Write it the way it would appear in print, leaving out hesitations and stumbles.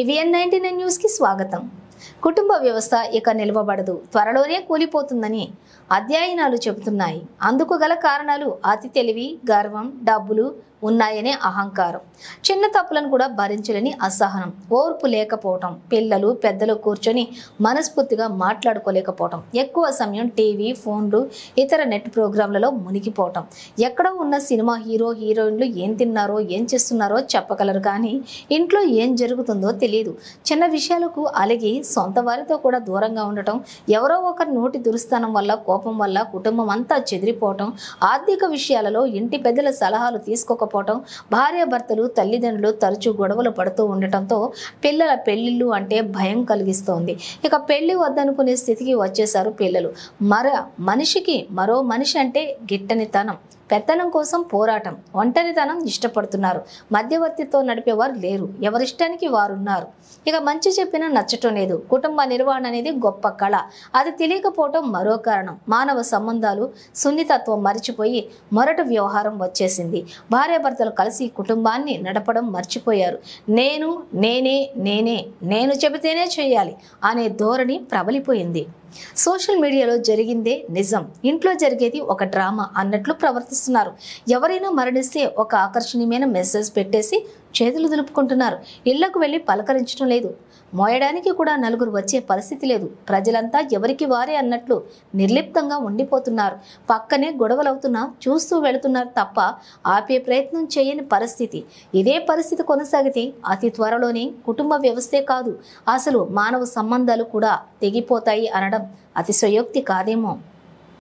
TVN99 news కి స్వాగతం. కుటుంబ వ్యవస్థ ఇక నిలవబడదు, త్వరలోనే కూలిపోతుందని అధ్యయనాలు చెబుతున్నాయి. అందుకు గల కారణాలు అతి తెలివి, గర్వం, డబ్బులు ఉన్నాయనే అహంకారం, చిన్న తప్పులను కూడా భరించలేని అసహనం, ఓర్పు లేకపోవటం, పిల్లలు పెద్దలు కూర్చొని మనస్ఫూర్తిగా మాట్లాడుకోలేకపోవటం, ఎక్కువ సమయం టీవీ, ఫోన్లు, ఇతర నెట్ ప్రోగ్రాంలలో మునిగిపోవటం. ఎక్కడో ఉన్న సినిమా హీరో హీరోయిన్లు ఏం తిన్నారో ఏం చేస్తున్నారో చెప్పగలరు, కానీ ఇంట్లో ఏం జరుగుతుందో తెలియదు. చిన్న విషయాలకు అలిగి సొంత వారితో కూడా దూరంగా ఉండటం, ఎవరో ఒకరి నోటి దురుస్థానం వల్ల, కోపం వల్ల కుటుంబం అంతా చెదిరిపోవటం, ఆర్థిక విషయాలలో ఇంటి పెద్దల సలహాలు తీసుకోకపోవటం, భార్యాభర్తలు తల్లిదండ్రులు తరచూ గొడవలు పడుతూ ఉండటంతో పిల్లల పెళ్లిళ్ళు అంటే భయం కలిగిస్తోంది. ఇక పెళ్లి వద్దనుకునే స్థితికి వచ్చేశారు పిల్లలు. మరో మనిషి అంటే గిట్టనితనం, పెత్తనం కోసం పోరాటం, ఒంటరితనం ఇష్టపడుతున్నారు. మధ్యవర్తితో నడిపేవారు లేరు, ఎవరిష్టానికి వారున్నారు. ఇక మంచి చెప్పినా నచ్చటం లేదు. కుటుంబ నిర్వహణ అనేది గొప్ప కళ, అది తెలియకపోవటం మరో కారణం. మానవ సంబంధాలు సున్నితత్వం మరిచిపోయి మొరటి వ్యవహారం వచ్చేసింది. భార్యాభర్తలు కలిసి కుటుంబాన్ని నడపడం మర్చిపోయారు. నేను చెబితేనే చేయాలి అనే ధోరణి ప్రబలిపోయింది. సోషల్ మీడియాలో జరిగిందే నిజం, ఇంట్లో జరిగేది ఒక డ్రామా అన్నట్లు ప్రవర్తిస్తున్నారు. ఎవరైనా మరణిస్తే ఒక ఆకర్షణీయమైన మెసేజ్ పెట్టేసి చేతులు దులుపుకుంటున్నారు. ఇళ్లకు వెళ్ళి పలకరించడం లేదు, మోయడానికి కూడా నలుగురు వచ్చే పరిస్థితి లేదు. ప్రజలంతా ఎవరికి వారే అన్నట్లు నిర్లిప్తంగా ఉండిపోతున్నారు. పక్కనే గొడవలవుతున్నా చూస్తూ వెళుతున్నారు తప్ప ఆపే ప్రయత్నం చేయని పరిస్థితి. ఇదే పరిస్థితి కొనసాగితే అతి త్వరలోనే కుటుంబ వ్యవస్థే కాదు, అసలు మానవ సంబంధాలు కూడా తెగిపోతాయి అనడం అతిశయోక్తి కాదేమో.